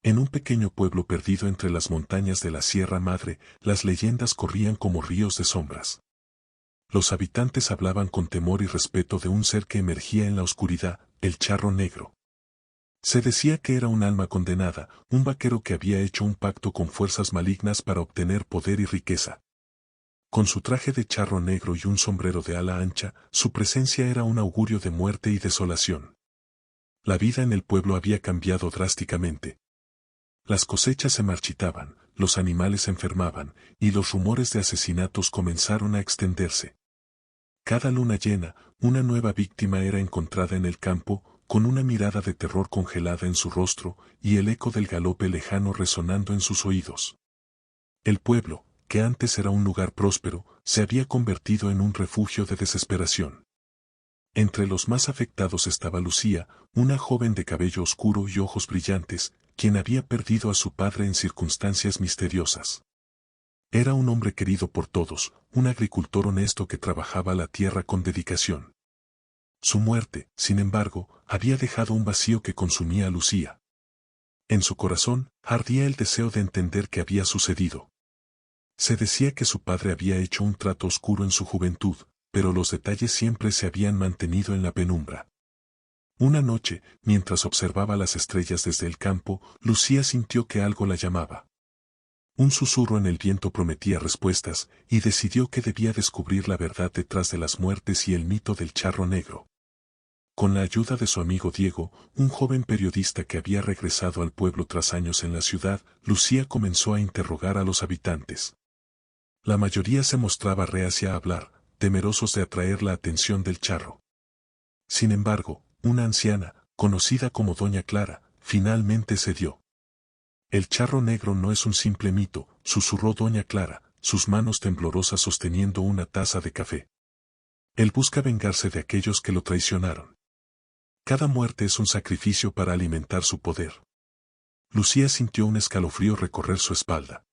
En un pequeño pueblo perdido entre las montañas de la Sierra Madre, las leyendas corrían como ríos de sombras. Los habitantes hablaban con temor y respeto de un ser que emergía en la oscuridad, el Charro Negro. Se decía que era un alma condenada, un vaquero que había hecho un pacto con fuerzas malignas para obtener poder y riqueza. Con su traje de charro negro y un sombrero de ala ancha, su presencia era un augurio de muerte y desolación. La vida en el pueblo había cambiado drásticamente. Las cosechas se marchitaban, los animales se enfermaban, y los rumores de asesinatos comenzaron a extenderse. Cada luna llena, una nueva víctima era encontrada en el campo, con una mirada de terror congelada en su rostro, y el eco del galope lejano resonando en sus oídos. El pueblo, que antes era un lugar próspero, se había convertido en un refugio de desesperación. Entre los más afectados estaba Lucía, una joven de cabello oscuro y ojos brillantes, quien había perdido a su padre en circunstancias misteriosas. Era un hombre querido por todos, un agricultor honesto que trabajaba la tierra con dedicación. Su muerte, sin embargo, había dejado un vacío que consumía a Lucía. En su corazón, ardía el deseo de entender qué había sucedido. Se decía que su padre había hecho un trato oscuro en su juventud, pero los detalles siempre se habían mantenido en la penumbra. Una noche, mientras observaba las estrellas desde el campo, Lucía sintió que algo la llamaba. Un susurro en el viento prometía respuestas, y decidió que debía descubrir la verdad detrás de las muertes y el mito del charro negro. Con la ayuda de su amigo Diego, un joven periodista que había regresado al pueblo tras años en la ciudad, Lucía comenzó a interrogar a los habitantes. La mayoría se mostraba reacia a hablar, temerosos de atraer la atención del charro. Sin embargo, una anciana, conocida como Doña Clara, finalmente cedió. El charro negro no es un simple mito, susurró Doña Clara, sus manos temblorosas sosteniendo una taza de café. Él busca vengarse de aquellos que lo traicionaron. Cada muerte es un sacrificio para alimentar su poder. Lucía sintió un escalofrío recorrer su espalda.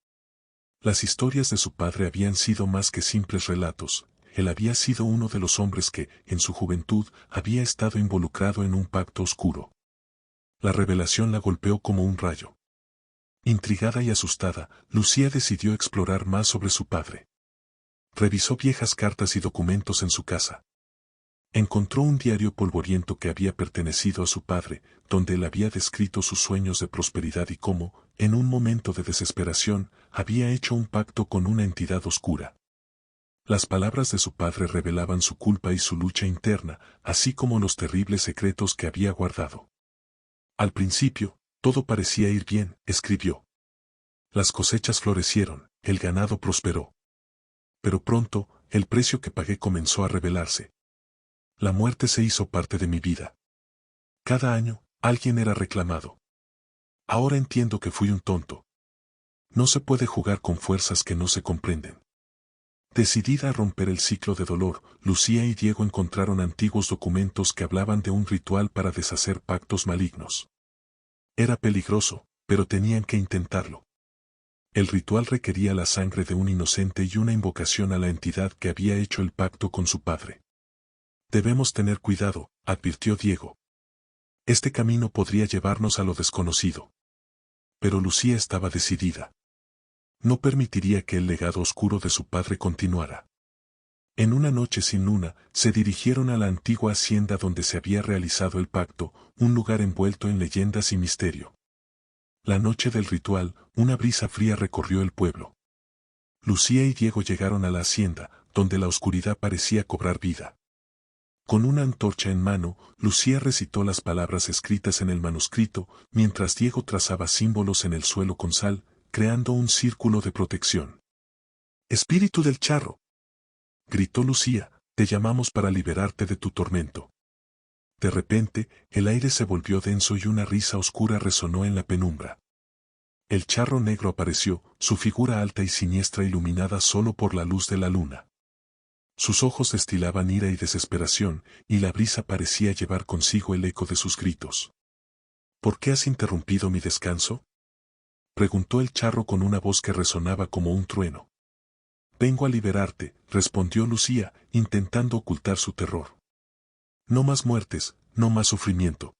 Las historias de su padre habían sido más que simples relatos. Él había sido uno de los hombres que, en su juventud, había estado involucrado en un pacto oscuro. La revelación la golpeó como un rayo. Intrigada y asustada, Lucía decidió explorar más sobre su padre. Revisó viejas cartas y documentos en su casa. Encontró un diario polvoriento que había pertenecido a su padre, donde él había descrito sus sueños de prosperidad y cómo, en un momento de desesperación, había hecho un pacto con una entidad oscura. Las palabras de su padre revelaban su culpa y su lucha interna, así como los terribles secretos que había guardado. Al principio, todo parecía ir bien, escribió. Las cosechas florecieron, el ganado prosperó. Pero pronto, el precio que pagué comenzó a revelarse. La muerte se hizo parte de mi vida. Cada año, alguien era reclamado. Ahora entiendo que fui un tonto. No se puede jugar con fuerzas que no se comprenden. Decidida a romper el ciclo de dolor, Lucía y Diego encontraron antiguos documentos que hablaban de un ritual para deshacer pactos malignos. Era peligroso, pero tenían que intentarlo. El ritual requería la sangre de un inocente y una invocación a la entidad que había hecho el pacto con su padre. Debemos tener cuidado, advirtió Diego. Este camino podría llevarnos a lo desconocido. Pero Lucía estaba decidida. No permitiría que el legado oscuro de su padre continuara. En una noche sin luna, se dirigieron a la antigua hacienda donde se había realizado el pacto, un lugar envuelto en leyendas y misterio. La noche del ritual, una brisa fría recorrió el pueblo. Lucía y Diego llegaron a la hacienda, donde la oscuridad parecía cobrar vida. Con una antorcha en mano, Lucía recitó las palabras escritas en el manuscrito, mientras Diego trazaba símbolos en el suelo con sal, creando un círculo de protección. «¡Espíritu del charro!», gritó Lucía, «te llamamos para liberarte de tu tormento». De repente, el aire se volvió denso y una risa oscura resonó en la penumbra. El charro negro apareció, su figura alta y siniestra iluminada solo por la luz de la luna. Sus ojos destilaban ira y desesperación, y la brisa parecía llevar consigo el eco de sus gritos. «¿Por qué has interrumpido mi descanso?», preguntó el charro con una voz que resonaba como un trueno. «Vengo a liberarte», respondió Lucía, intentando ocultar su terror. «No más muertes, no más sufrimiento».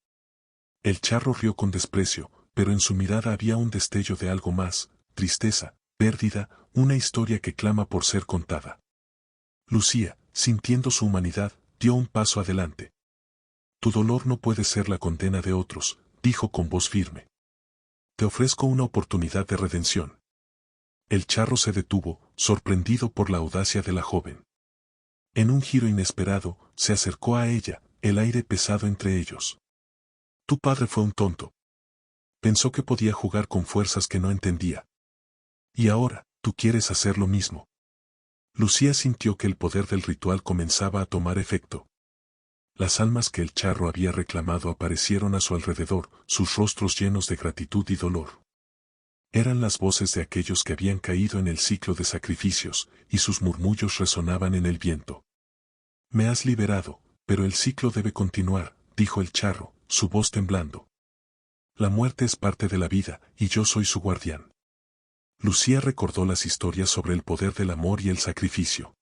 El charro rió con desprecio, pero en su mirada había un destello de algo más, tristeza, pérdida, una historia que clama por ser contada. Lucía, sintiendo su humanidad, dio un paso adelante. Tu dolor no puede ser la condena de otros, dijo con voz firme. Te ofrezco una oportunidad de redención. El charro se detuvo, sorprendido por la audacia de la joven. En un giro inesperado, se acercó a ella, el aire pesado entre ellos. Tu padre fue un tonto. Pensó que podía jugar con fuerzas que no entendía. Y ahora, tú quieres hacer lo mismo. Lucía sintió que el poder del ritual comenzaba a tomar efecto. Las almas que el charro había reclamado aparecieron a su alrededor, sus rostros llenos de gratitud y dolor. Eran las voces de aquellos que habían caído en el ciclo de sacrificios, y sus murmullos resonaban en el viento. Me has liberado, pero el ciclo debe continuar, dijo el charro, su voz temblando. La muerte es parte de la vida, y yo soy su guardián. Lucía recordó las historias sobre el poder del amor y el sacrificio.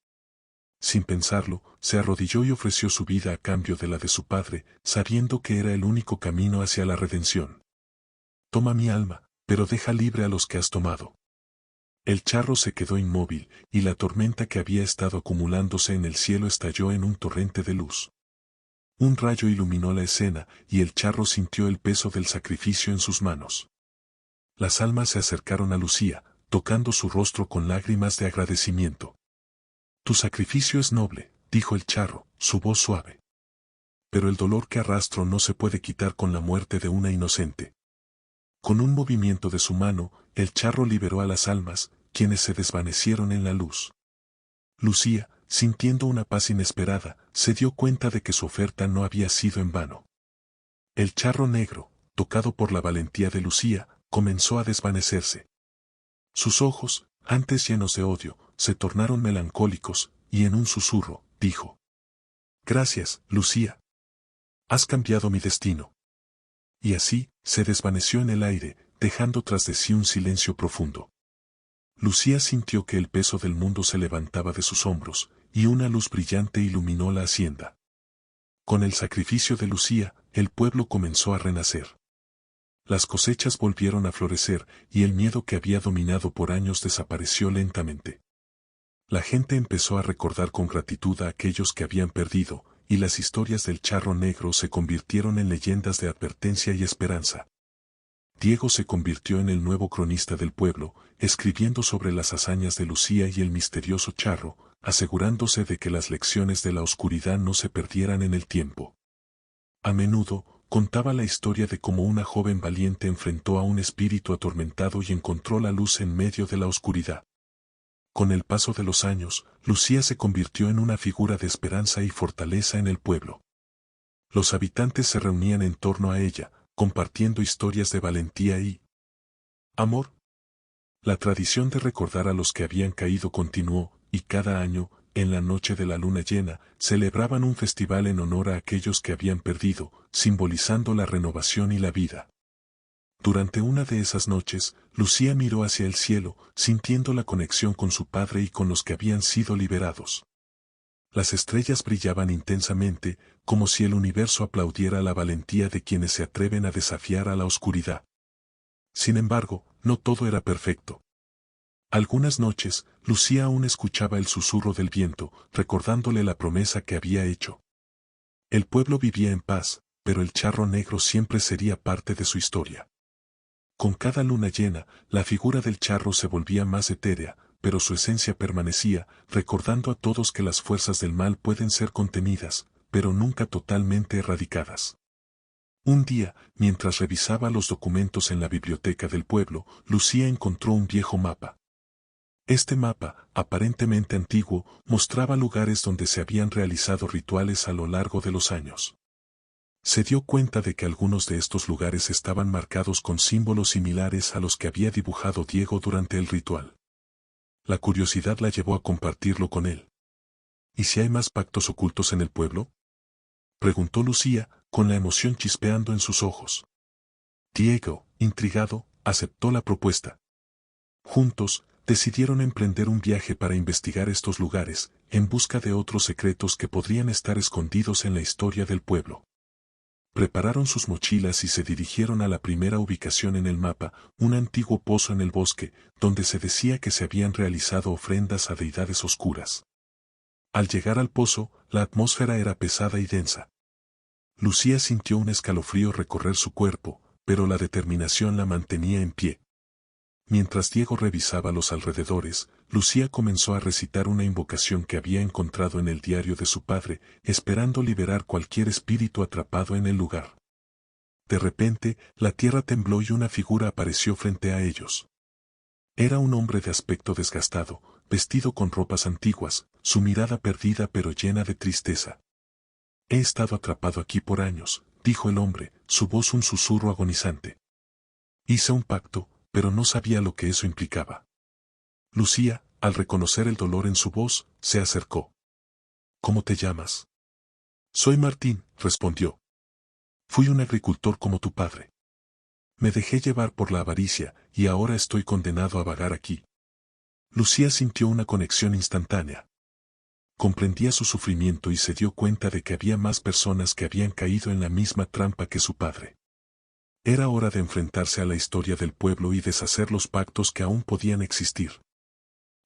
Sin pensarlo, se arrodilló y ofreció su vida a cambio de la de su padre, sabiendo que era el único camino hacia la redención. Toma mi alma, pero deja libre a los que has tomado. El charro se quedó inmóvil, y la tormenta que había estado acumulándose en el cielo estalló en un torrente de luz. Un rayo iluminó la escena, y el charro sintió el peso del sacrificio en sus manos. Las almas se acercaron a Lucía, tocando su rostro con lágrimas de agradecimiento. Tu sacrificio es noble, dijo el charro, su voz suave. Pero el dolor que arrastro no se puede quitar con la muerte de una inocente. Con un movimiento de su mano, el charro liberó a las almas, quienes se desvanecieron en la luz. Lucía, sintiendo una paz inesperada, se dio cuenta de que su oferta no había sido en vano. El charro negro, tocado por la valentía de Lucía, comenzó a desvanecerse. Sus ojos, antes llenos de odio, se tornaron melancólicos, y en un susurro, dijo: Gracias, Lucía. Has cambiado mi destino. Y así, se desvaneció en el aire, dejando tras de sí un silencio profundo. Lucía sintió que el peso del mundo se levantaba de sus hombros, y una luz brillante iluminó la hacienda. Con el sacrificio de Lucía, el pueblo comenzó a renacer. Las cosechas volvieron a florecer, y el miedo que había dominado por años desapareció lentamente. La gente empezó a recordar con gratitud a aquellos que habían perdido, y las historias del charro negro se convirtieron en leyendas de advertencia y esperanza. Diego se convirtió en el nuevo cronista del pueblo, escribiendo sobre las hazañas de Lucía y el misterioso charro, asegurándose de que las lecciones de la oscuridad no se perdieran en el tiempo. A menudo, contaba la historia de cómo una joven valiente enfrentó a un espíritu atormentado y encontró la luz en medio de la oscuridad. Con el paso de los años, Lucía se convirtió en una figura de esperanza y fortaleza en el pueblo. Los habitantes se reunían en torno a ella, compartiendo historias de valentía y amor. La tradición de recordar a los que habían caído continuó, y cada año, en la noche de la luna llena, celebraban un festival en honor a aquellos que habían perdido, simbolizando la renovación y la vida. Durante una de esas noches, Lucía miró hacia el cielo, sintiendo la conexión con su padre y con los que habían sido liberados. Las estrellas brillaban intensamente, como si el universo aplaudiera la valentía de quienes se atreven a desafiar a la oscuridad. Sin embargo, no todo era perfecto. Algunas noches, Lucía aún escuchaba el susurro del viento, recordándole la promesa que había hecho. El pueblo vivía en paz, pero el charro negro siempre sería parte de su historia. Con cada luna llena, la figura del charro se volvía más etérea, pero su esencia permanecía, recordando a todos que las fuerzas del mal pueden ser contenidas, pero nunca totalmente erradicadas. Un día, mientras revisaba los documentos en la biblioteca del pueblo, Lucía encontró un viejo mapa. Este mapa, aparentemente antiguo, mostraba lugares donde se habían realizado rituales a lo largo de los años. Se dio cuenta de que algunos de estos lugares estaban marcados con símbolos similares a los que había dibujado Diego durante el ritual. La curiosidad la llevó a compartirlo con él. ¿Y si hay más pactos ocultos en el pueblo?, preguntó Lucía, con la emoción chispeando en sus ojos. Diego, intrigado, aceptó la propuesta. Juntos, decidieron emprender un viaje para investigar estos lugares, en busca de otros secretos que podrían estar escondidos en la historia del pueblo. Prepararon sus mochilas y se dirigieron a la primera ubicación en el mapa, un antiguo pozo en el bosque, donde se decía que se habían realizado ofrendas a deidades oscuras. Al llegar al pozo, la atmósfera era pesada y densa. Lucía sintió un escalofrío recorrer su cuerpo, pero la determinación la mantenía en pie. Mientras Diego revisaba los alrededores, Lucía comenzó a recitar una invocación que había encontrado en el diario de su padre, esperando liberar cualquier espíritu atrapado en el lugar. De repente, la tierra tembló y una figura apareció frente a ellos. Era un hombre de aspecto desgastado, vestido con ropas antiguas, su mirada perdida pero llena de tristeza. He estado atrapado aquí por años, dijo el hombre, su voz un susurro agonizante. Hice un pacto, pero no sabía lo que eso implicaba. Lucía, al reconocer el dolor en su voz, se acercó. ¿Cómo te llamas? Soy Martín, respondió. Fui un agricultor como tu padre. Me dejé llevar por la avaricia, y ahora estoy condenado a vagar aquí. Lucía sintió una conexión instantánea. Comprendía su sufrimiento y se dio cuenta de que había más personas que habían caído en la misma trampa que su padre. Era hora de enfrentarse a la historia del pueblo y deshacer los pactos que aún podían existir.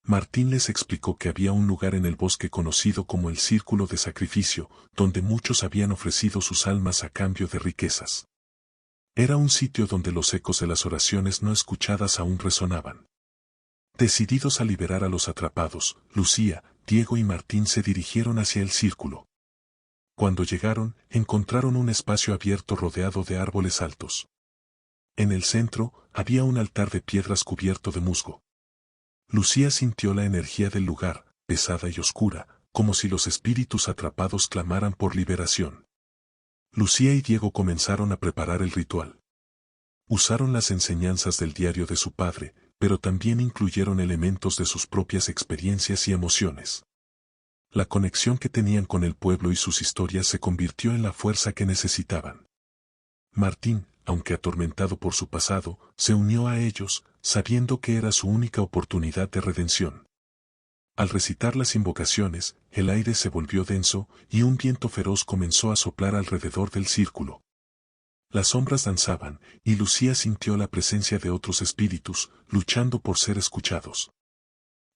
Martín les explicó que había un lugar en el bosque conocido como el Círculo de Sacrificio, donde muchos habían ofrecido sus almas a cambio de riquezas. Era un sitio donde los ecos de las oraciones no escuchadas aún resonaban. Decididos a liberar a los atrapados, Lucía, Diego y Martín se dirigieron hacia el círculo. Cuando llegaron, encontraron un espacio abierto rodeado de árboles altos. En el centro, había un altar de piedras cubierto de musgo. Lucía sintió la energía del lugar, pesada y oscura, como si los espíritus atrapados clamaran por liberación. Lucía y Diego comenzaron a preparar el ritual. Usaron las enseñanzas del diario de su padre, pero también incluyeron elementos de sus propias experiencias y emociones. La conexión que tenían con el pueblo y sus historias se convirtió en la fuerza que necesitaban. Martín, aunque atormentado por su pasado, se unió a ellos, sabiendo que era su única oportunidad de redención. Al recitar las invocaciones, el aire se volvió denso y un viento feroz comenzó a soplar alrededor del círculo. Las sombras danzaban, y Lucía sintió la presencia de otros espíritus, luchando por ser escuchados.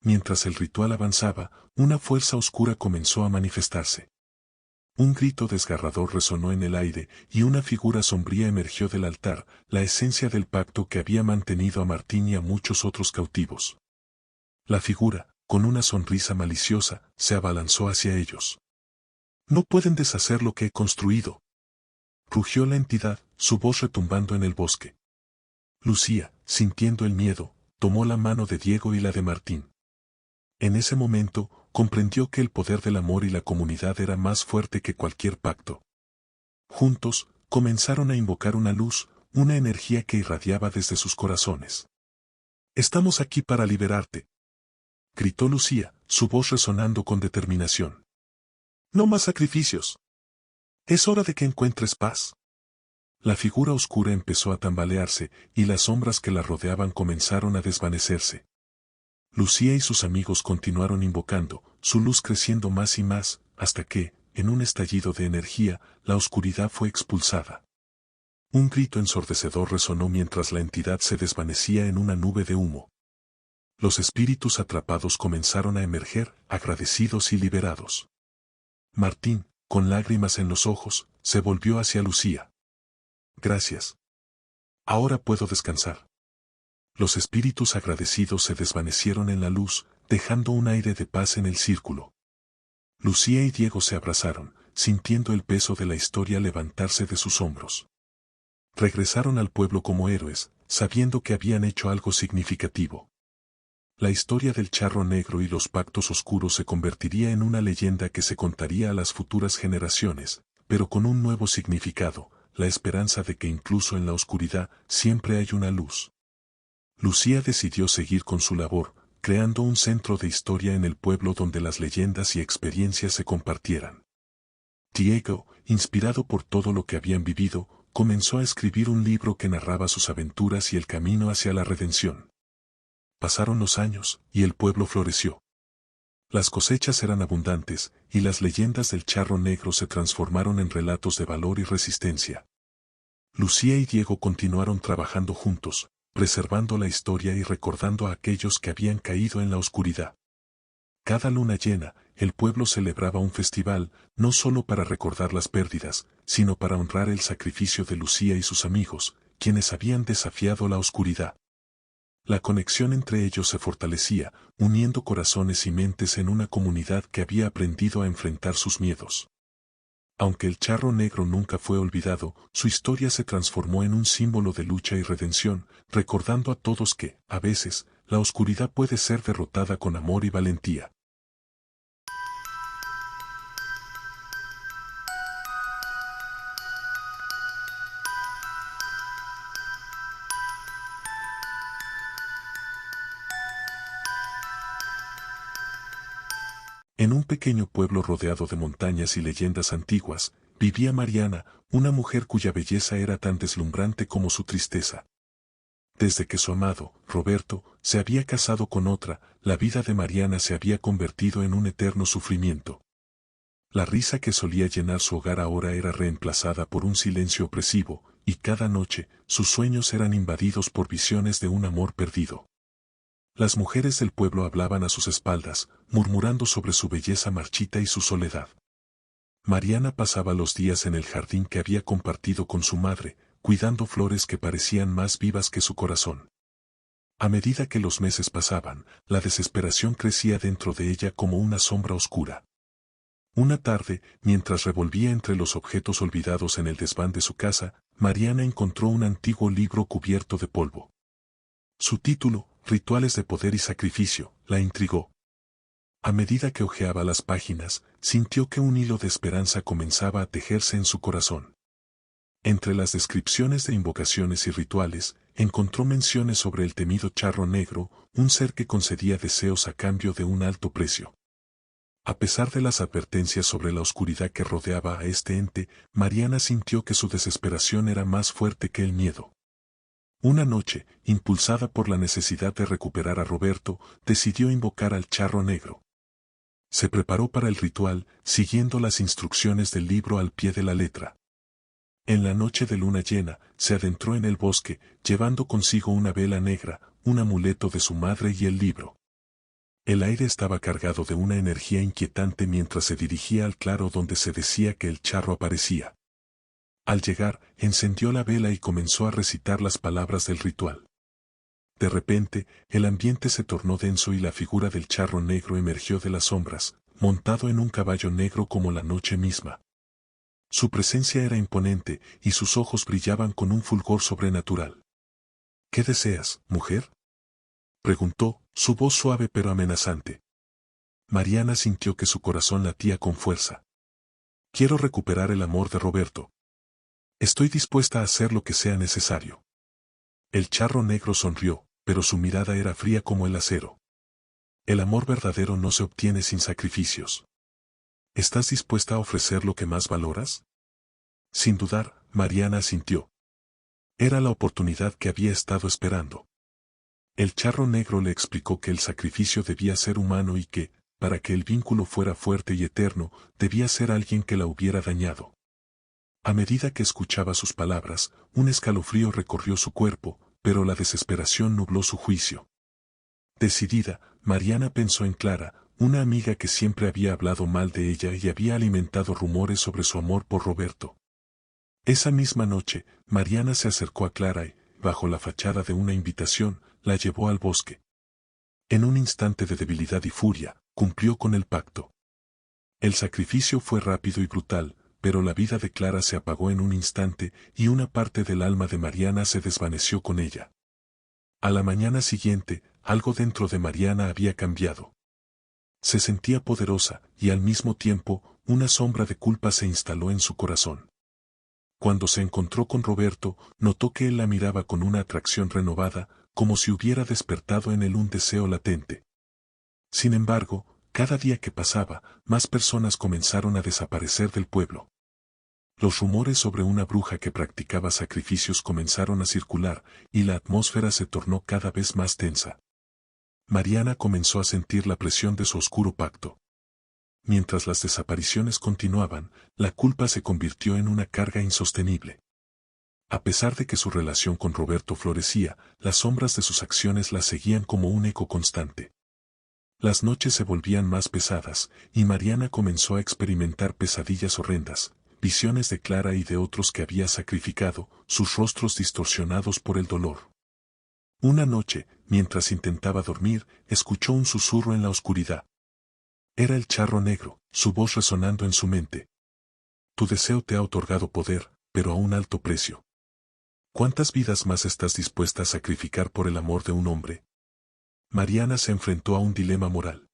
Mientras el ritual avanzaba, una fuerza oscura comenzó a manifestarse. Un grito desgarrador resonó en el aire, y una figura sombría emergió del altar, la esencia del pacto que había mantenido a Martín y a muchos otros cautivos. La figura, con una sonrisa maliciosa, se abalanzó hacia ellos. «No pueden deshacer lo que he construido», rugió la entidad, su voz retumbando en el bosque. Lucía, sintiendo el miedo, tomó la mano de Diego y la de Martín. En ese momento, comprendió que el poder del amor y la comunidad era más fuerte que cualquier pacto. Juntos, comenzaron a invocar una luz, una energía que irradiaba desde sus corazones. «Estamos aquí para liberarte», gritó Lucía, su voz resonando con determinación. «No más sacrificios. Es hora de que encuentres paz». La figura oscura empezó a tambalearse, y las sombras que la rodeaban comenzaron a desvanecerse. Lucía y sus amigos continuaron invocando, su luz creciendo más y más, hasta que, en un estallido de energía, la oscuridad fue expulsada. Un grito ensordecedor resonó mientras la entidad se desvanecía en una nube de humo. Los espíritus atrapados comenzaron a emerger, agradecidos y liberados. Martín, con lágrimas en los ojos, se volvió hacia Lucía. «Gracias. Ahora puedo descansar». Los espíritus agradecidos se desvanecieron en la luz, dejando un aire de paz en el círculo. Lucía y Diego se abrazaron, sintiendo el peso de la historia levantarse de sus hombros. Regresaron al pueblo como héroes, sabiendo que habían hecho algo significativo. La historia del charro negro y los pactos oscuros se convertiría en una leyenda que se contaría a las futuras generaciones, pero con un nuevo significado, la esperanza de que incluso en la oscuridad siempre hay una luz. Lucía decidió seguir con su labor, creando un centro de historia en el pueblo donde las leyendas y experiencias se compartieran. Diego, inspirado por todo lo que habían vivido, comenzó a escribir un libro que narraba sus aventuras y el camino hacia la redención. Pasaron los años, y el pueblo floreció. Las cosechas eran abundantes, y las leyendas del charro negro se transformaron en relatos de valor y resistencia. Lucía y Diego continuaron trabajando juntos, preservando la historia y recordando a aquellos que habían caído en la oscuridad. Cada luna llena, el pueblo celebraba un festival, no solo para recordar las pérdidas, sino para honrar el sacrificio de Lucía y sus amigos, quienes habían desafiado la oscuridad. La conexión entre ellos se fortalecía, uniendo corazones y mentes en una comunidad que había aprendido a enfrentar sus miedos. Aunque el charro negro nunca fue olvidado, su historia se transformó en un símbolo de lucha y redención, recordando a todos que, a veces, la oscuridad puede ser derrotada con amor y valentía. En un pequeño pueblo rodeado de montañas y leyendas antiguas, vivía Mariana, una mujer cuya belleza era tan deslumbrante como su tristeza. Desde que su amado, Roberto, se había casado con otra, la vida de Mariana se había convertido en un eterno sufrimiento. La risa que solía llenar su hogar ahora era reemplazada por un silencio opresivo, y cada noche, sus sueños eran invadidos por visiones de un amor perdido. Las mujeres del pueblo hablaban a sus espaldas, murmurando sobre su belleza marchita y su soledad. Mariana pasaba los días en el jardín que había compartido con su madre, cuidando flores que parecían más vivas que su corazón. A medida que los meses pasaban, la desesperación crecía dentro de ella como una sombra oscura. Una tarde, mientras revolvía entre los objetos olvidados en el desván de su casa, Mariana encontró un antiguo libro cubierto de polvo. Su título, Rituales de poder y sacrificio, la intrigó. A medida que hojeaba las páginas, sintió que un hilo de esperanza comenzaba a tejerse en su corazón. Entre las descripciones de invocaciones y rituales, encontró menciones sobre el temido charro negro, un ser que concedía deseos a cambio de un alto precio. A pesar de las advertencias sobre la oscuridad que rodeaba a este ente, Mariana sintió que su desesperación era más fuerte que el miedo. Una noche, impulsada por la necesidad de recuperar a Roberto, decidió invocar al charro negro. Se preparó para el ritual, siguiendo las instrucciones del libro al pie de la letra. En la noche de luna llena, se adentró en el bosque, llevando consigo una vela negra, un amuleto de su madre y el libro. El aire estaba cargado de una energía inquietante mientras se dirigía al claro donde se decía que el charro aparecía. Al llegar, encendió la vela y comenzó a recitar las palabras del ritual. De repente, el ambiente se tornó denso y la figura del charro negro emergió de las sombras, montado en un caballo negro como la noche misma. Su presencia era imponente, y sus ojos brillaban con un fulgor sobrenatural. ¿Qué deseas, mujer?, preguntó, su voz suave pero amenazante. Mariana sintió que su corazón latía con fuerza. Quiero recuperar el amor de Roberto. Estoy dispuesta a hacer lo que sea necesario. El charro negro sonrió, pero su mirada era fría como el acero. El amor verdadero no se obtiene sin sacrificios. ¿Estás dispuesta a ofrecer lo que más valoras? Sin dudar, Mariana asintió. Era la oportunidad que había estado esperando. El charro negro le explicó que el sacrificio debía ser humano y que, para que el vínculo fuera fuerte y eterno, debía ser alguien que la hubiera dañado. A medida que escuchaba sus palabras, un escalofrío recorrió su cuerpo, pero la desesperación nubló su juicio. Decidida, Mariana pensó en Clara, una amiga que siempre había hablado mal de ella y había alimentado rumores sobre su amor por Roberto. Esa misma noche, Mariana se acercó a Clara y, bajo la fachada de una invitación, la llevó al bosque. En un instante de debilidad y furia, cumplió con el pacto. El sacrificio fue rápido y brutal, pero la vida de Clara se apagó en un instante y una parte del alma de Mariana se desvaneció con ella. A la mañana siguiente, algo dentro de Mariana había cambiado. Se sentía poderosa y al mismo tiempo, una sombra de culpa se instaló en su corazón. Cuando se encontró con Roberto, notó que él la miraba con una atracción renovada, como si hubiera despertado en él un deseo latente. Sin embargo, cada día que pasaba, más personas comenzaron a desaparecer del pueblo. Los rumores sobre una bruja que practicaba sacrificios comenzaron a circular, y la atmósfera se tornó cada vez más tensa. Mariana comenzó a sentir la presión de su oscuro pacto. Mientras las desapariciones continuaban, la culpa se convirtió en una carga insostenible. A pesar de que su relación con Roberto florecía, las sombras de sus acciones la seguían como un eco constante. Las noches se volvían más pesadas, y Mariana comenzó a experimentar pesadillas horrendas, visiones de Clara y de otros que había sacrificado, sus rostros distorsionados por el dolor. Una noche, mientras intentaba dormir, escuchó un susurro en la oscuridad. Era el charro negro, su voz resonando en su mente. Tu deseo te ha otorgado poder, pero a un alto precio. ¿Cuántas vidas más estás dispuesta a sacrificar por el amor de un hombre? Mariana se enfrentó a un dilema moral.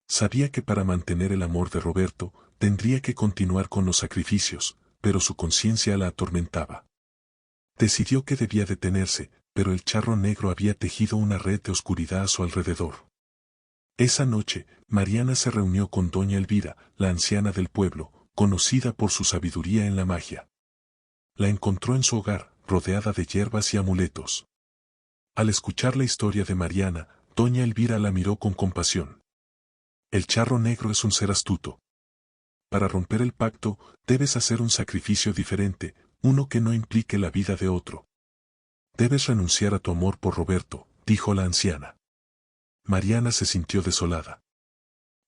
Sabía que para mantener el amor de Roberto, tendría que continuar con los sacrificios, pero su conciencia la atormentaba. Decidió que debía detenerse, pero el charro negro había tejido una red de oscuridad a su alrededor. Esa noche, Mariana se reunió con doña Elvira, la anciana del pueblo, conocida por su sabiduría en la magia. La encontró en su hogar, rodeada de hierbas y amuletos. Al escuchar la historia de Mariana, doña Elvira la miró con compasión. El charro negro es un ser astuto. Para romper el pacto, debes hacer un sacrificio diferente, uno que no implique la vida de otro. Debes renunciar a tu amor por Roberto, dijo la anciana. Mariana se sintió desolada.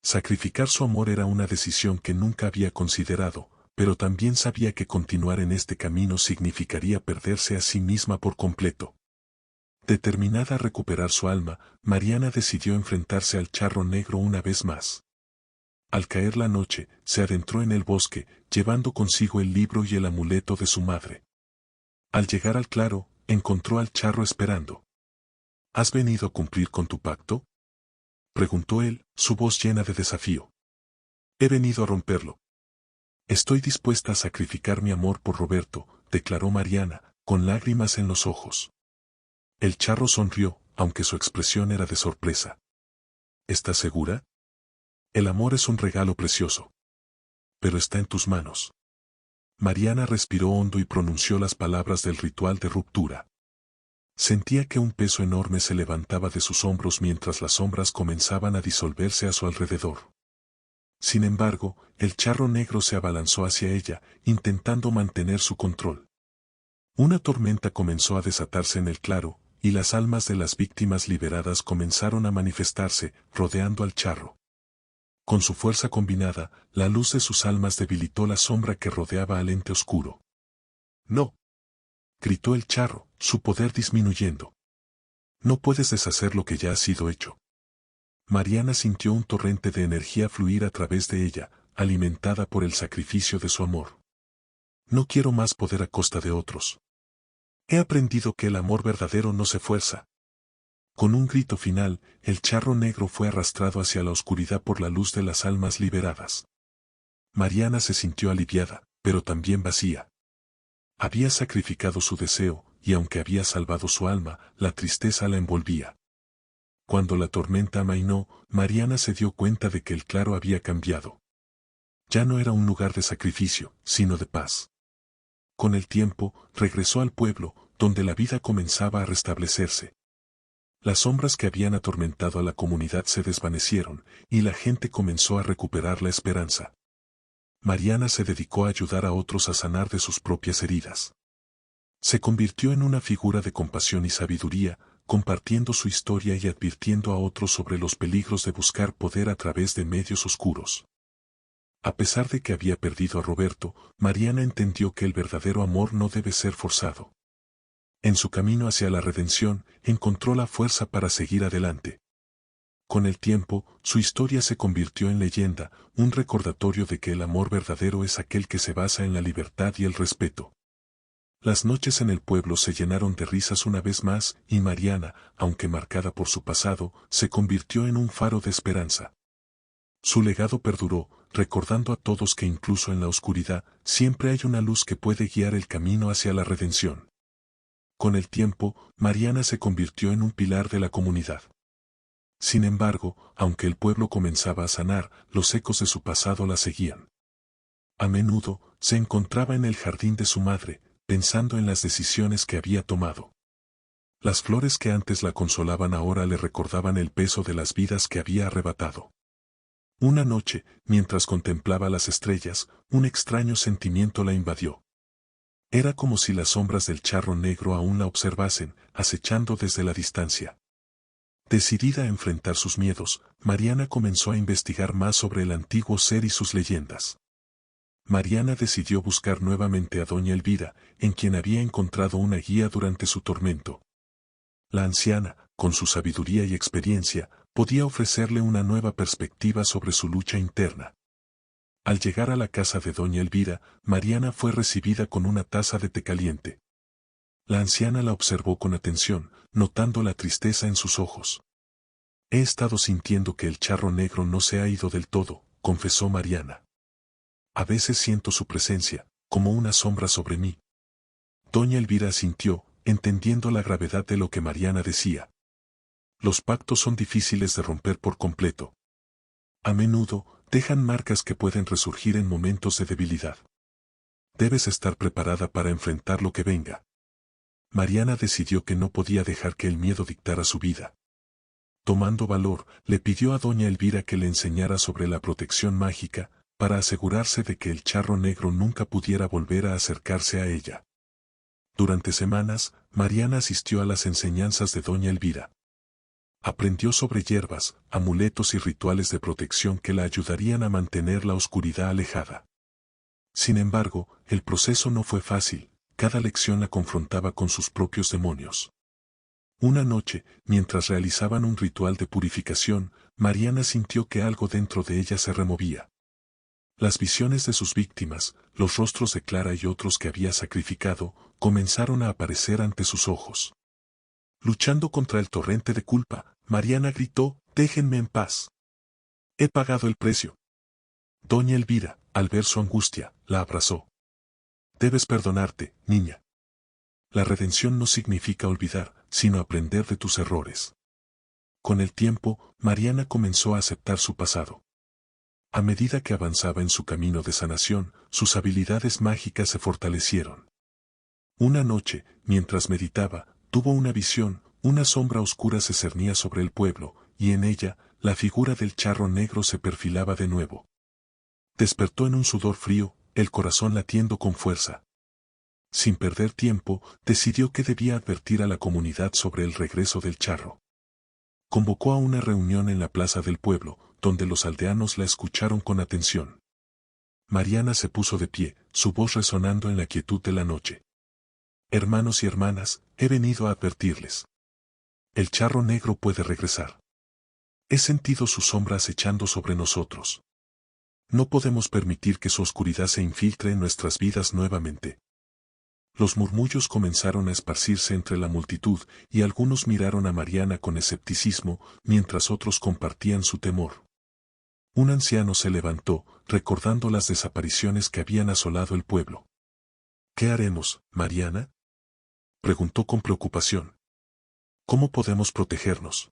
Sacrificar su amor era una decisión que nunca había considerado, pero también sabía que continuar en este camino significaría perderse a sí misma por completo. Determinada a recuperar su alma, Mariana decidió enfrentarse al charro negro una vez más. Al caer la noche, se adentró en el bosque, llevando consigo el libro y el amuleto de su madre. Al llegar al claro, encontró al charro esperando. ¿Has venido a cumplir con tu pacto?, preguntó él, su voz llena de desafío. He venido a romperlo. Estoy dispuesta a sacrificar mi amor por Roberto, declaró Mariana, con lágrimas en los ojos. El charro sonrió, aunque su expresión era de sorpresa. ¿Estás segura? El amor es un regalo precioso. Pero está en tus manos. Mariana respiró hondo y pronunció las palabras del ritual de ruptura. Sentía que un peso enorme se levantaba de sus hombros mientras las sombras comenzaban a disolverse a su alrededor. Sin embargo, el charro negro se abalanzó hacia ella, intentando mantener su control. Una tormenta comenzó a desatarse en el claro, y las almas de las víctimas liberadas comenzaron a manifestarse, rodeando al charro. Con su fuerza combinada, la luz de sus almas debilitó la sombra que rodeaba al ente oscuro. ¡No!, gritó el charro, su poder disminuyendo. No puedes deshacer lo que ya ha sido hecho. Mariana sintió un torrente de energía fluir a través de ella, alimentada por el sacrificio de su amor. No quiero más poder a costa de otros. He aprendido que el amor verdadero no se fuerza. Con un grito final, el charro negro fue arrastrado hacia la oscuridad por la luz de las almas liberadas. Mariana se sintió aliviada, pero también vacía. Había sacrificado su deseo, y aunque había salvado su alma, la tristeza la envolvía. Cuando la tormenta amainó, Mariana se dio cuenta de que el claro había cambiado. Ya no era un lugar de sacrificio, sino de paz. Con el tiempo, regresó al pueblo, donde la vida comenzaba a restablecerse. Las sombras que habían atormentado a la comunidad se desvanecieron, y la gente comenzó a recuperar la esperanza. Mariana se dedicó a ayudar a otros a sanar de sus propias heridas. Se convirtió en una figura de compasión y sabiduría, compartiendo su historia y advirtiendo a otros sobre los peligros de buscar poder a través de medios oscuros. A pesar de que había perdido a Roberto, Mariana entendió que el verdadero amor no debe ser forzado. En su camino hacia la redención, encontró la fuerza para seguir adelante. Con el tiempo, su historia se convirtió en leyenda, un recordatorio de que el amor verdadero es aquel que se basa en la libertad y el respeto. Las noches en el pueblo se llenaron de risas una vez más, y Mariana, aunque marcada por su pasado, se convirtió en un faro de esperanza. Su legado perduró, recordando a todos que incluso en la oscuridad, siempre hay una luz que puede guiar el camino hacia la redención. Con el tiempo, Mariana se convirtió en un pilar de la comunidad. Sin embargo, aunque el pueblo comenzaba a sanar, los ecos de su pasado la seguían. A menudo, se encontraba en el jardín de su madre, pensando en las decisiones que había tomado. Las flores que antes la consolaban ahora le recordaban el peso de las vidas que había arrebatado. Una noche, mientras contemplaba las estrellas, un extraño sentimiento la invadió. Era como si las sombras del charro negro aún la observasen, acechando desde la distancia. Decidida a enfrentar sus miedos, Mariana comenzó a investigar más sobre el antiguo ser y sus leyendas. Mariana decidió buscar nuevamente a doña Elvira, en quien había encontrado una guía durante su tormento. La anciana, con su sabiduría y experiencia, podía ofrecerle una nueva perspectiva sobre su lucha interna. Al llegar a la casa de doña Elvira, Mariana fue recibida con una taza de té caliente. La anciana la observó con atención, notando la tristeza en sus ojos. He estado sintiendo que el charro negro no se ha ido del todo, confesó Mariana. A veces siento su presencia, como una sombra sobre mí. Doña Elvira asintió, entendiendo la gravedad de lo que Mariana decía. Los pactos son difíciles de romper por completo. A menudo, dejan marcas que pueden resurgir en momentos de debilidad. Debes estar preparada para enfrentar lo que venga. Mariana decidió que no podía dejar que el miedo dictara su vida. Tomando valor, le pidió a doña Elvira que le enseñara sobre la protección mágica, para asegurarse de que el charro negro nunca pudiera volver a acercarse a ella. Durante semanas, Mariana asistió a las enseñanzas de doña Elvira. Aprendió sobre hierbas, amuletos y rituales de protección que la ayudarían a mantener la oscuridad alejada. Sin embargo, el proceso no fue fácil, cada lección la confrontaba con sus propios demonios. Una noche, mientras realizaban un ritual de purificación, Mariana sintió que algo dentro de ella se removía. Las visiones de sus víctimas, los rostros de Clara y otros que había sacrificado, comenzaron a aparecer ante sus ojos. Luchando contra el torrente de culpa, Mariana gritó, «¡Déjenme en paz! He pagado el precio». Doña Elvira, al ver su angustia, la abrazó. «Debes perdonarte, niña. La redención no significa olvidar, sino aprender de tus errores». Con el tiempo, Mariana comenzó a aceptar su pasado. A medida que avanzaba en su camino de sanación, sus habilidades mágicas se fortalecieron. Una noche, mientras meditaba, tuvo una visión, una sombra oscura se cernía sobre el pueblo, y en ella, la figura del charro negro se perfilaba de nuevo. Despertó en un sudor frío, el corazón latiendo con fuerza. Sin perder tiempo, decidió que debía advertir a la comunidad sobre el regreso del charro. Convocó a una reunión en la plaza del pueblo, donde los aldeanos la escucharon con atención. Mariana se puso de pie, su voz resonando en la quietud de la noche. «Hermanos y hermanas, he venido a advertirles. El charro negro puede regresar. He sentido su sombra acechando sobre nosotros. No podemos permitir que su oscuridad se infiltre en nuestras vidas nuevamente». Los murmullos comenzaron a esparcirse entre la multitud, y algunos miraron a Mariana con escepticismo, mientras otros compartían su temor. Un anciano se levantó, recordando las desapariciones que habían asolado el pueblo. «¿Qué haremos, Mariana?», preguntó con preocupación. «¿Cómo podemos protegernos?».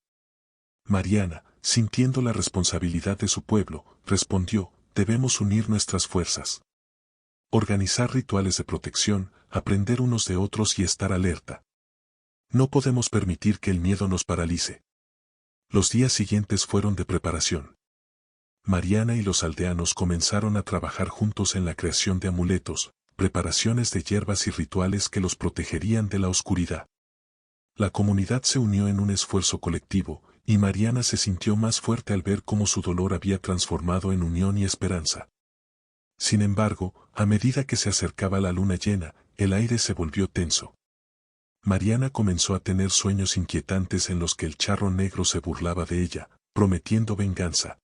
Mariana, sintiendo la responsabilidad de su pueblo, respondió, «Debemos unir nuestras fuerzas. Organizar rituales de protección, aprender unos de otros y estar alerta. No podemos permitir que el miedo nos paralice». Los días siguientes fueron de preparación. Mariana y los aldeanos comenzaron a trabajar juntos en la creación de amuletos, preparaciones de hierbas y rituales que los protegerían de la oscuridad. La comunidad se unió en un esfuerzo colectivo, y Mariana se sintió más fuerte al ver cómo su dolor había transformado en unión y esperanza. Sin embargo, a medida que se acercaba la luna llena, el aire se volvió tenso. Mariana comenzó a tener sueños inquietantes en los que el charro negro se burlaba de ella, prometiendo venganza.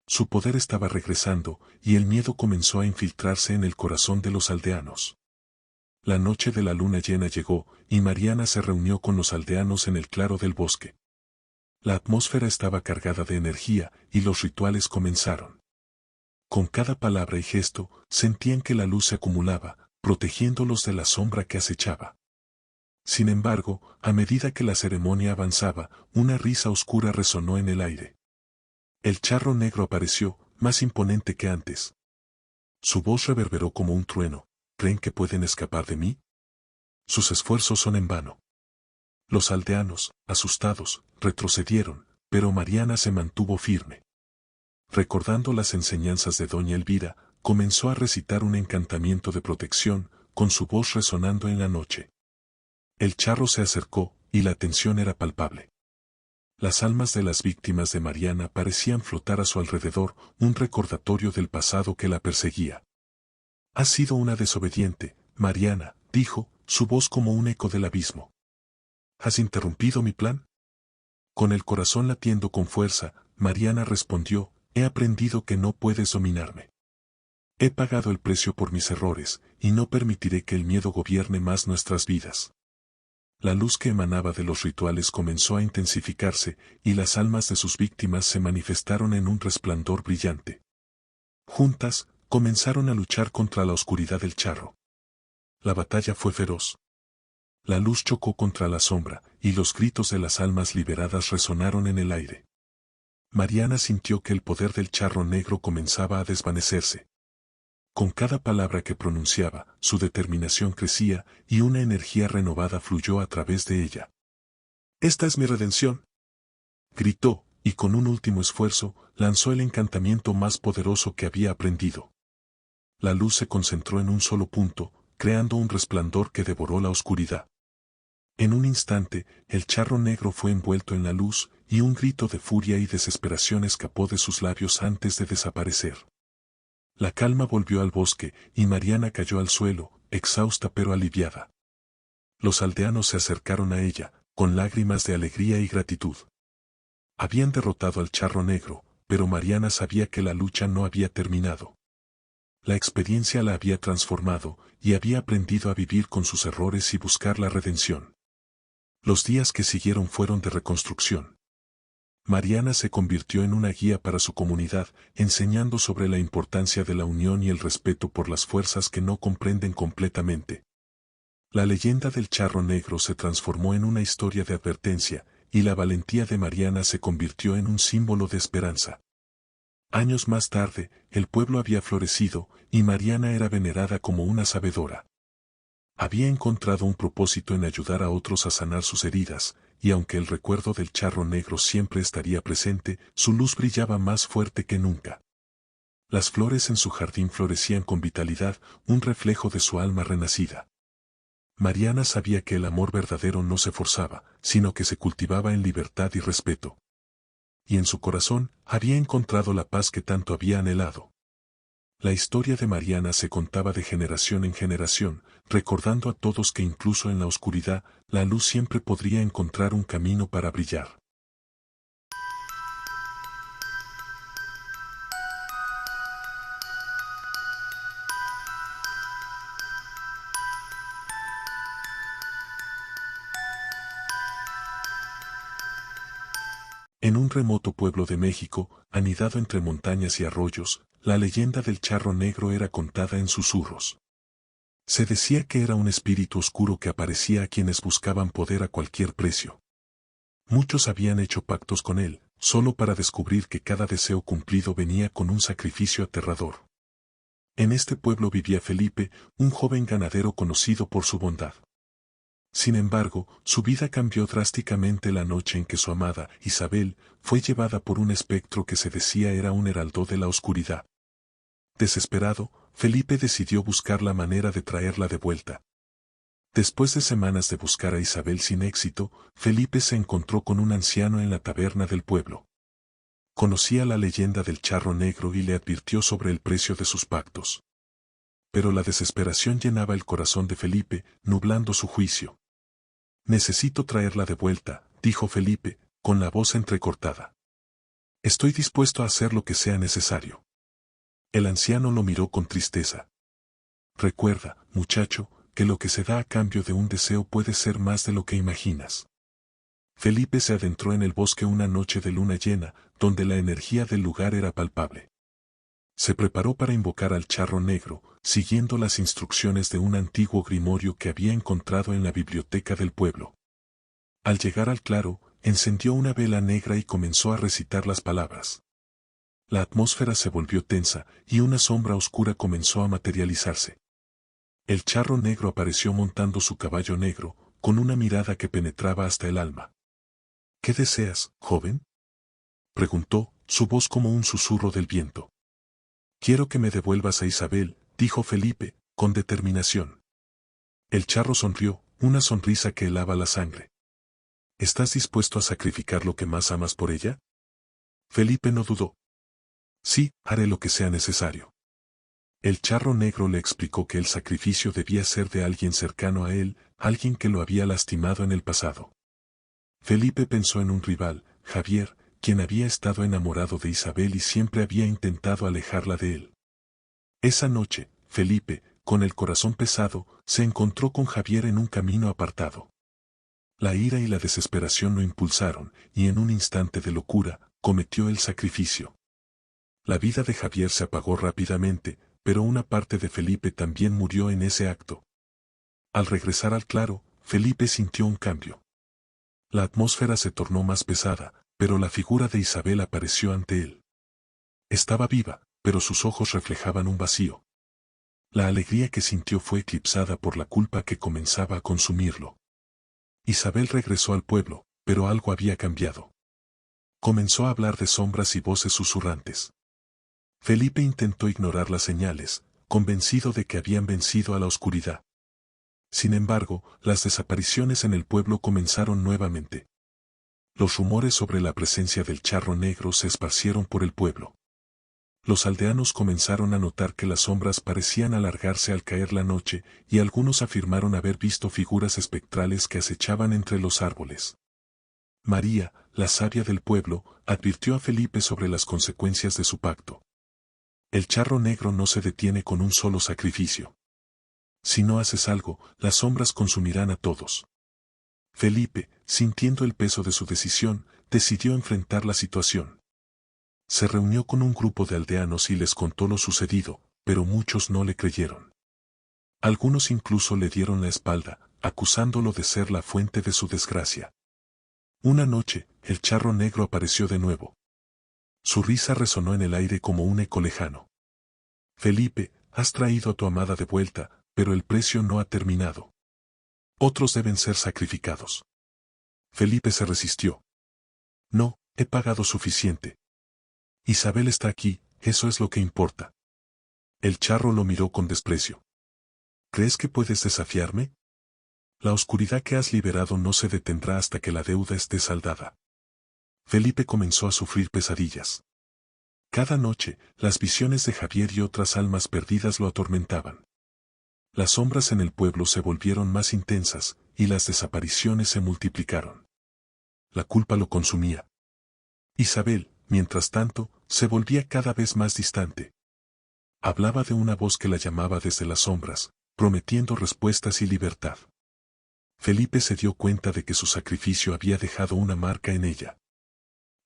Su poder estaba regresando, y el miedo comenzó a infiltrarse en el corazón de los aldeanos. La noche de la luna llena llegó, y Mariana se reunió con los aldeanos en el claro del bosque. La atmósfera estaba cargada de energía, y los rituales comenzaron. Con cada palabra y gesto, sentían que la luz se acumulaba, protegiéndolos de la sombra que acechaba. Sin embargo, a medida que la ceremonia avanzaba, una risa oscura resonó en el aire. El charro negro apareció, más imponente que antes. Su voz reverberó como un trueno. «¿Creen que pueden escapar de mí? Sus esfuerzos son en vano. Los aldeanos, asustados, retrocedieron, pero Mariana se mantuvo firme. Recordando las enseñanzas de doña Elvira, comenzó a recitar un encantamiento de protección, con su voz resonando en la noche. El charro se acercó, y la tensión era palpable. Las almas de las víctimas de Mariana parecían flotar a su alrededor, un recordatorio del pasado que la perseguía. «Has sido una desobediente, Mariana», dijo, su voz como un eco del abismo. «¿Has interrumpido mi plan?». Con el corazón latiendo con fuerza, Mariana respondió: «He aprendido que no puedes dominarme. He pagado el precio por mis errores, y no permitiré que el miedo gobierne más nuestras vidas». La luz que emanaba de los rituales comenzó a intensificarse, y las almas de sus víctimas se manifestaron en un resplandor brillante. Juntas, comenzaron a luchar contra la oscuridad del charro. La batalla fue feroz. La luz chocó contra la sombra, y los gritos de las almas liberadas resonaron en el aire. Mariana sintió que el poder del charro negro comenzaba a desvanecerse. Con cada palabra que pronunciaba, su determinación crecía, y una energía renovada fluyó a través de ella. «Esta es mi redención», gritó, y con un último esfuerzo, lanzó el encantamiento más poderoso que había aprendido. La luz se concentró en un solo punto, creando un resplandor que devoró la oscuridad. En un instante, el charro negro fue envuelto en la luz, y un grito de furia y desesperación escapó de sus labios antes de desaparecer. La calma volvió al bosque, y Mariana cayó al suelo, exhausta pero aliviada. Los aldeanos se acercaron a ella, con lágrimas de alegría y gratitud. Habían derrotado al charro negro, pero Mariana sabía que la lucha no había terminado. La experiencia la había transformado, y había aprendido a vivir con sus errores y buscar la redención. Los días que siguieron fueron de reconstrucción. Mariana se convirtió en una guía para su comunidad, enseñando sobre la importancia de la unión y el respeto por las fuerzas que no comprenden completamente. La leyenda del charro negro se transformó en una historia de advertencia, y la valentía de Mariana se convirtió en un símbolo de esperanza. Años más tarde, el pueblo había florecido, y Mariana era venerada como una sabedora. Había encontrado un propósito en ayudar a otros a sanar sus heridas, y aunque el recuerdo del charro negro siempre estaría presente, su luz brillaba más fuerte que nunca. Las flores en su jardín florecían con vitalidad, un reflejo de su alma renacida. Mariana sabía que el amor verdadero no se forzaba, sino que se cultivaba en libertad y respeto. Y en su corazón, había encontrado la paz que tanto había anhelado. La historia de Mariana se contaba de generación en generación, recordando a todos que incluso en la oscuridad, la luz siempre podría encontrar un camino para brillar. En un remoto pueblo de México, anidado entre montañas y arroyos, la leyenda del charro negro era contada en susurros. Se decía que era un espíritu oscuro que aparecía a quienes buscaban poder a cualquier precio. Muchos habían hecho pactos con él, solo para descubrir que cada deseo cumplido venía con un sacrificio aterrador. En este pueblo vivía Felipe, un joven ganadero conocido por su bondad. Sin embargo, su vida cambió drásticamente la noche en que su amada, Isabel, fue llevada por un espectro que se decía era un heraldo de la oscuridad. Desesperado, Felipe decidió buscar la manera de traerla de vuelta. Después de semanas de buscar a Isabel sin éxito, Felipe se encontró con un anciano en la taberna del pueblo. Conocía la leyenda del charro negro y le advirtió sobre el precio de sus pactos. Pero la desesperación llenaba el corazón de Felipe, nublando su juicio. «Necesito traerla de vuelta», dijo Felipe, con la voz entrecortada. «Estoy dispuesto a hacer lo que sea necesario». El anciano lo miró con tristeza. «Recuerda, muchacho, que lo que se da a cambio de un deseo puede ser más de lo que imaginas». Felipe se adentró en el bosque una noche de luna llena, donde la energía del lugar era palpable. Se preparó para invocar al charro negro, siguiendo las instrucciones de un antiguo grimorio que había encontrado en la biblioteca del pueblo. Al llegar al claro, encendió una vela negra y comenzó a recitar las palabras. La atmósfera se volvió tensa, y una sombra oscura comenzó a materializarse. El charro negro apareció montando su caballo negro, con una mirada que penetraba hasta el alma. ¿Qué deseas, joven?, preguntó, su voz como un susurro del viento. Quiero que me devuelvas a Isabel, dijo Felipe, con determinación. El charro sonrió, una sonrisa que helaba la sangre. ¿Estás dispuesto a sacrificar lo que más amas por ella? Felipe no dudó. Sí, haré lo que sea necesario. El charro negro le explicó que el sacrificio debía ser de alguien cercano a él, alguien que lo había lastimado en el pasado. Felipe pensó en un rival, Javier, quien había estado enamorado de Isabel y siempre había intentado alejarla de él. Esa noche, Felipe, con el corazón pesado, se encontró con Javier en un camino apartado. La ira y la desesperación lo impulsaron, y en un instante de locura, cometió el sacrificio. La vida de Javier se apagó rápidamente, pero una parte de Felipe también murió en ese acto. Al regresar al claro, Felipe sintió un cambio. La atmósfera se tornó más pesada, pero la figura de Isabel apareció ante él. Estaba viva, pero sus ojos reflejaban un vacío. La alegría que sintió fue eclipsada por la culpa que comenzaba a consumirlo. Isabel regresó al pueblo, pero algo había cambiado. Comenzó a hablar de sombras y voces susurrantes. Felipe intentó ignorar las señales, convencido de que habían vencido a la oscuridad. Sin embargo, las desapariciones en el pueblo comenzaron nuevamente. Los rumores sobre la presencia del charro negro se esparcieron por el pueblo. Los aldeanos comenzaron a notar que las sombras parecían alargarse al caer la noche, y algunos afirmaron haber visto figuras espectrales que acechaban entre los árboles. María, la sabia del pueblo, advirtió a Felipe sobre las consecuencias de su pacto. El charro negro no se detiene con un solo sacrificio. Si no haces algo, las sombras consumirán a todos. Felipe, sintiendo el peso de su decisión, decidió enfrentar la situación. Se reunió con un grupo de aldeanos y les contó lo sucedido, pero muchos no le creyeron. Algunos incluso le dieron la espalda, acusándolo de ser la fuente de su desgracia. Una noche, el charro negro apareció de nuevo. Su risa resonó en el aire como un eco lejano. Felipe, has traído a tu amada de vuelta, pero el precio no ha terminado. Otros deben ser sacrificados. Felipe se resistió. No, he pagado suficiente. Isabel está aquí, eso es lo que importa. El charro lo miró con desprecio. ¿Crees que puedes desafiarme? La oscuridad que has liberado no se detendrá hasta que la deuda esté saldada. Felipe comenzó a sufrir pesadillas. Cada noche, las visiones de Javier y otras almas perdidas lo atormentaban. Las sombras en el pueblo se volvieron más intensas, y las desapariciones se multiplicaron. La culpa lo consumía. Isabel, mientras tanto, se volvía cada vez más distante. Hablaba de una voz que la llamaba desde las sombras, prometiendo respuestas y libertad. Felipe se dio cuenta de que su sacrificio había dejado una marca en ella.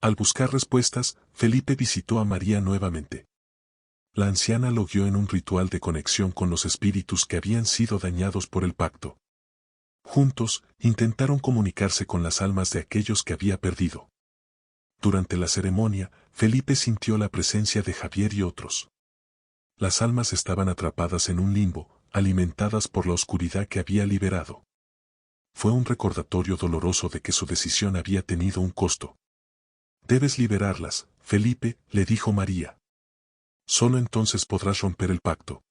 Al buscar respuestas, Felipe visitó a María nuevamente. La anciana lo guió en un ritual de conexión con los espíritus que habían sido dañados por el pacto. Juntos, intentaron comunicarse con las almas de aquellos que había perdido. Durante la ceremonia, Felipe sintió la presencia de Javier y otros. Las almas estaban atrapadas en un limbo, alimentadas por la oscuridad que había liberado. Fue un recordatorio doloroso de que su decisión había tenido un costo. Debes liberarlas, Felipe, le dijo María. Solo entonces podrás romper el pacto.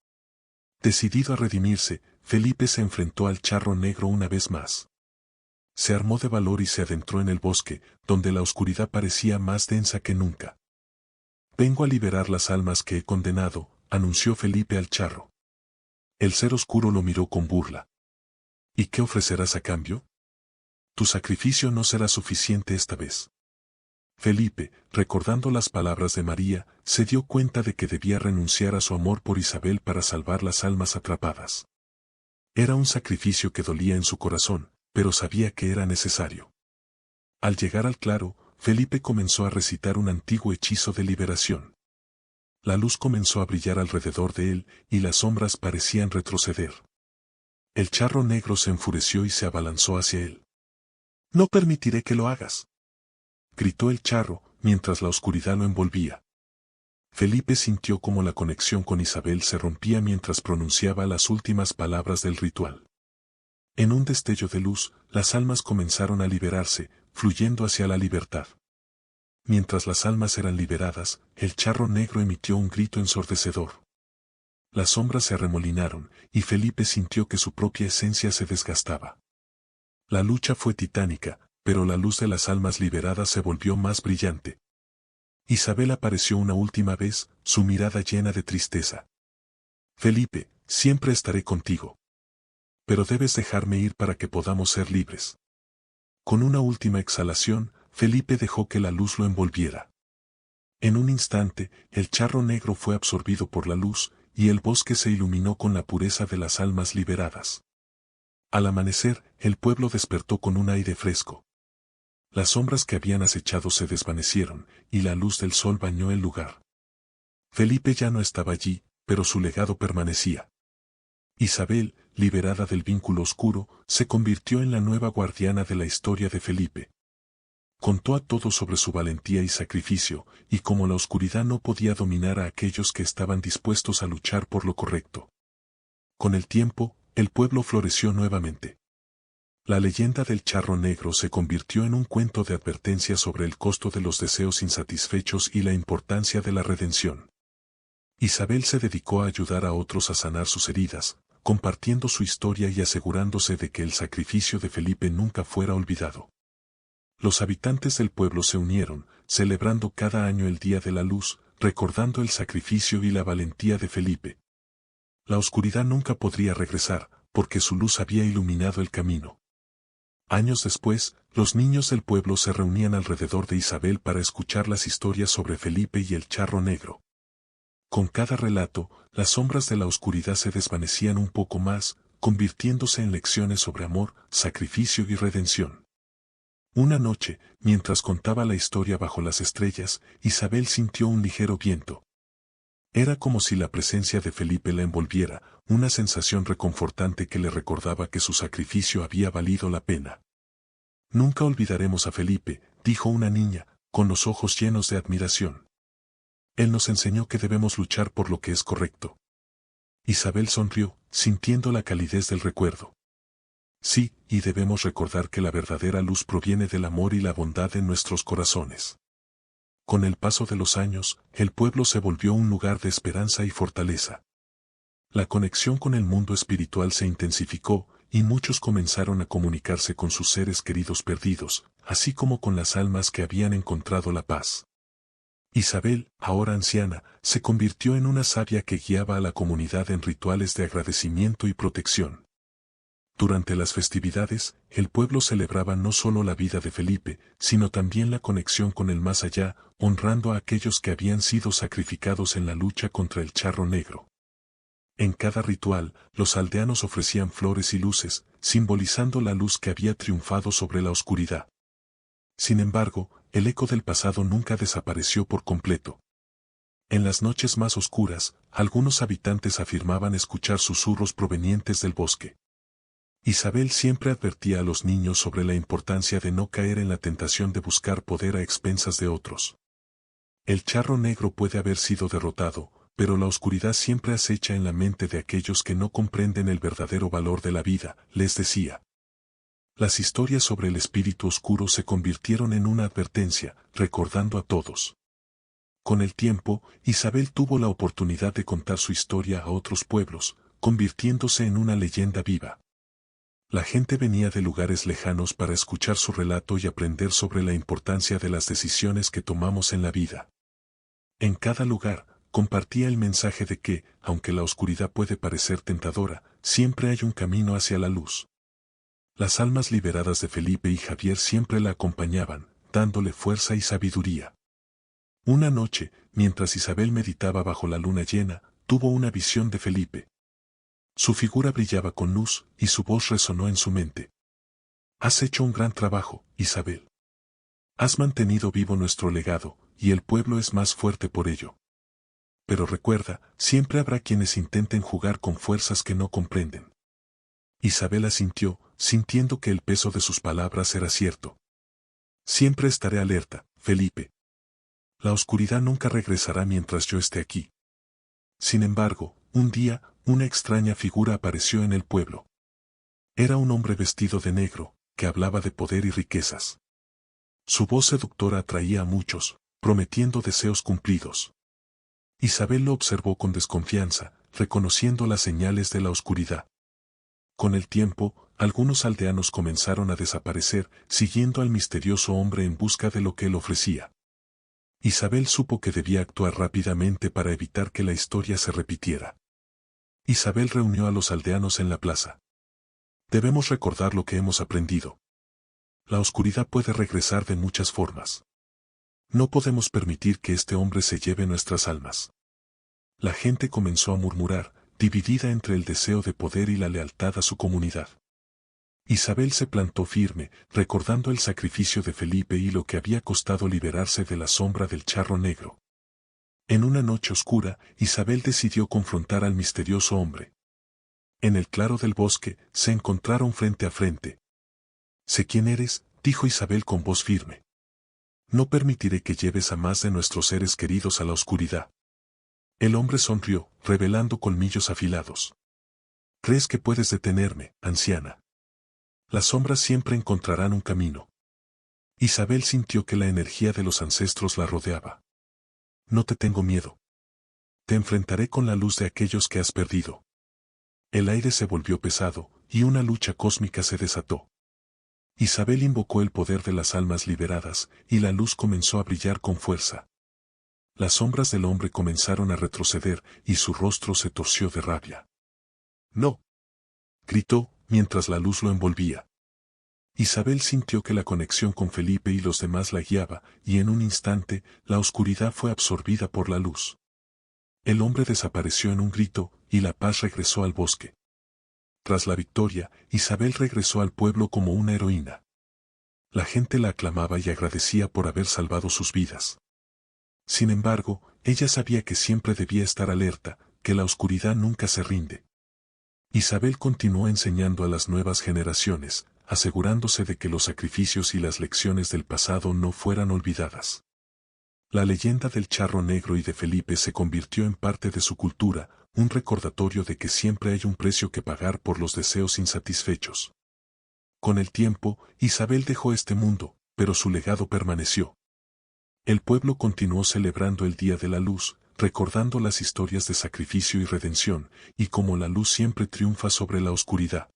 Decidido a redimirse, Felipe se enfrentó al charro negro una vez más. Se armó de valor y se adentró en el bosque, donde la oscuridad parecía más densa que nunca. Vengo a liberar las almas que he condenado, anunció Felipe al charro. El ser oscuro lo miró con burla. ¿Y qué ofrecerás a cambio? Tu sacrificio no será suficiente esta vez. Felipe, recordando las palabras de María, se dio cuenta de que debía renunciar a su amor por Isabel para salvar las almas atrapadas. Era un sacrificio que dolía en su corazón, pero sabía que era necesario. Al llegar al claro, Felipe comenzó a recitar un antiguo hechizo de liberación. La luz comenzó a brillar alrededor de él, y las sombras parecían retroceder. El charro negro se enfureció y se abalanzó hacia él. «No permitiré que lo hagas», gritó el charro, mientras la oscuridad lo envolvía. Felipe sintió como la conexión con Isabel se rompía mientras pronunciaba las últimas palabras del ritual. En un destello de luz, las almas comenzaron a liberarse, fluyendo hacia la libertad. Mientras las almas eran liberadas, el charro negro emitió un grito ensordecedor. Las sombras se arremolinaron, y Felipe sintió que su propia esencia se desgastaba. La lucha fue titánica, pero la luz de las almas liberadas se volvió más brillante. Isabel apareció una última vez, su mirada llena de tristeza. Felipe, siempre estaré contigo. Pero debes dejarme ir para que podamos ser libres. Con una última exhalación, Felipe dejó que la luz lo envolviera. En un instante, el charro negro fue absorbido por la luz, y el bosque se iluminó con la pureza de las almas liberadas. Al amanecer, el pueblo despertó con un aire fresco. Las sombras que habían acechado se desvanecieron, y la luz del sol bañó el lugar. Felipe ya no estaba allí, pero su legado permanecía. Isabel, liberada del vínculo oscuro, se convirtió en la nueva guardiana de la historia de Felipe. Contó a todos sobre su valentía y sacrificio, y cómo la oscuridad no podía dominar a aquellos que estaban dispuestos a luchar por lo correcto. Con el tiempo, el pueblo floreció nuevamente. La leyenda del charro negro se convirtió en un cuento de advertencia sobre el costo de los deseos insatisfechos y la importancia de la redención. Isabel se dedicó a ayudar a otros a sanar sus heridas, compartiendo su historia y asegurándose de que el sacrificio de Felipe nunca fuera olvidado. Los habitantes del pueblo se unieron, celebrando cada año el Día de la Luz, recordando el sacrificio y la valentía de Felipe. La oscuridad nunca podría regresar, porque su luz había iluminado el camino. Años después, los niños del pueblo se reunían alrededor de Isabel para escuchar las historias sobre Felipe y el charro negro. Con cada relato, las sombras de la oscuridad se desvanecían un poco más, convirtiéndose en lecciones sobre amor, sacrificio y redención. Una noche, mientras contaba la historia bajo las estrellas, Isabel sintió un ligero viento. Era como si la presencia de Felipe la envolviera, una sensación reconfortante que le recordaba que su sacrificio había valido la pena. Nunca olvidaremos a Felipe, dijo una niña, con los ojos llenos de admiración. Él nos enseñó que debemos luchar por lo que es correcto. Isabel sonrió, sintiendo la calidez del recuerdo. Sí, y debemos recordar que la verdadera luz proviene del amor y la bondad en nuestros corazones. Con el paso de los años, el pueblo se volvió un lugar de esperanza y fortaleza. La conexión con el mundo espiritual se intensificó, y muchos comenzaron a comunicarse con sus seres queridos perdidos, así como con las almas que habían encontrado la paz. Isabel, ahora anciana, se convirtió en una sabia que guiaba a la comunidad en rituales de agradecimiento y protección. Durante las festividades, el pueblo celebraba no solo la vida de Felipe, sino también la conexión con el más allá, honrando a aquellos que habían sido sacrificados en la lucha contra el charro negro. En cada ritual, los aldeanos ofrecían flores y luces, simbolizando la luz que había triunfado sobre la oscuridad. Sin embargo, el eco del pasado nunca desapareció por completo. En las noches más oscuras, algunos habitantes afirmaban escuchar susurros provenientes del bosque. Isabel siempre advertía a los niños sobre la importancia de no caer en la tentación de buscar poder a expensas de otros. El charro negro puede haber sido derrotado, pero la oscuridad siempre acecha en la mente de aquellos que no comprenden el verdadero valor de la vida, les decía. Las historias sobre el espíritu oscuro se convirtieron en una advertencia, recordando a todos. Con el tiempo, Isabel tuvo la oportunidad de contar su historia a otros pueblos, convirtiéndose en una leyenda viva. La gente venía de lugares lejanos para escuchar su relato y aprender sobre la importancia de las decisiones que tomamos en la vida. En cada lugar, compartía el mensaje de que, aunque la oscuridad puede parecer tentadora, siempre hay un camino hacia la luz. Las almas liberadas de Felipe y Javier siempre la acompañaban, dándole fuerza y sabiduría. Una noche, mientras Isabel meditaba bajo la luna llena, tuvo una visión de Felipe. Su figura brillaba con luz, y su voz resonó en su mente. Has hecho un gran trabajo, Isabel. Has mantenido vivo nuestro legado, y el pueblo es más fuerte por ello. Pero recuerda, siempre habrá quienes intenten jugar con fuerzas que no comprenden. Isabel asintió, sintiendo que el peso de sus palabras era cierto. Siempre estaré alerta, Felipe. La oscuridad nunca regresará mientras yo esté aquí. Sin embargo, un día, una extraña figura apareció en el pueblo. Era un hombre vestido de negro, que hablaba de poder y riquezas. Su voz seductora atraía a muchos, prometiendo deseos cumplidos. Isabel lo observó con desconfianza, reconociendo las señales de la oscuridad. Con el tiempo, algunos aldeanos comenzaron a desaparecer, siguiendo al misterioso hombre en busca de lo que él ofrecía. Isabel supo que debía actuar rápidamente para evitar que la historia se repitiera. Isabel reunió a los aldeanos en la plaza. Debemos recordar lo que hemos aprendido. La oscuridad puede regresar de muchas formas. No podemos permitir que este hombre se lleve nuestras almas. La gente comenzó a murmurar, dividida entre el deseo de poder y la lealtad a su comunidad. Isabel se plantó firme, recordando el sacrificio de Felipe y lo que había costado liberarse de la sombra del charro negro. En una noche oscura, Isabel decidió confrontar al misterioso hombre. En el claro del bosque, se encontraron frente a frente. «Sé quién eres», dijo Isabel con voz firme. «No permitiré que lleves a más de nuestros seres queridos a la oscuridad». El hombre sonrió, revelando colmillos afilados. «¿Crees que puedes detenerme, anciana? Las sombras siempre encontrarán un camino». Isabel sintió que la energía de los ancestros la rodeaba. «No te tengo miedo. Te enfrentaré con la luz de aquellos que has perdido». El aire se volvió pesado, y una lucha cósmica se desató. Isabel invocó el poder de las almas liberadas, y la luz comenzó a brillar con fuerza. Las sombras del hombre comenzaron a retroceder, y su rostro se torció de rabia. «No», gritó, mientras la luz lo envolvía. Isabel sintió que la conexión con Felipe y los demás la guiaba, y en un instante, la oscuridad fue absorbida por la luz. El hombre desapareció en un grito, y la paz regresó al bosque. Tras la victoria, Isabel regresó al pueblo como una heroína. La gente la aclamaba y agradecía por haber salvado sus vidas. Sin embargo, ella sabía que siempre debía estar alerta, que la oscuridad nunca se rinde. Isabel continuó enseñando a las nuevas generaciones, asegurándose de que los sacrificios y las lecciones del pasado no fueran olvidadas. La leyenda del charro negro y de Felipe se convirtió en parte de su cultura, un recordatorio de que siempre hay un precio que pagar por los deseos insatisfechos. Con el tiempo, Isabel dejó este mundo, pero su legado permaneció. El pueblo continuó celebrando el Día de la Luz, recordando las historias de sacrificio y redención, y como la luz siempre triunfa sobre la oscuridad.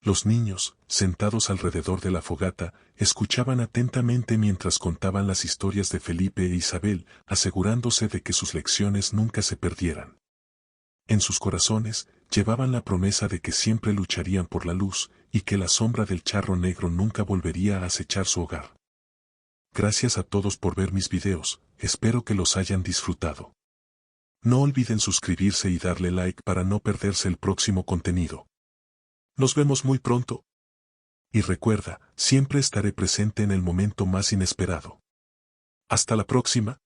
Los niños, sentados alrededor de la fogata, escuchaban atentamente mientras contaban las historias de Felipe e Isabel, asegurándose de que sus lecciones nunca se perdieran. En sus corazones, llevaban la promesa de que siempre lucharían por la luz, y que la sombra del charro negro nunca volvería a acechar su hogar. Gracias a todos por ver mis videos, espero que los hayan disfrutado. No olviden suscribirse y darle like para no perderse el próximo contenido. Nos vemos muy pronto. Y recuerda, siempre estaré presente en el momento más inesperado. Hasta la próxima.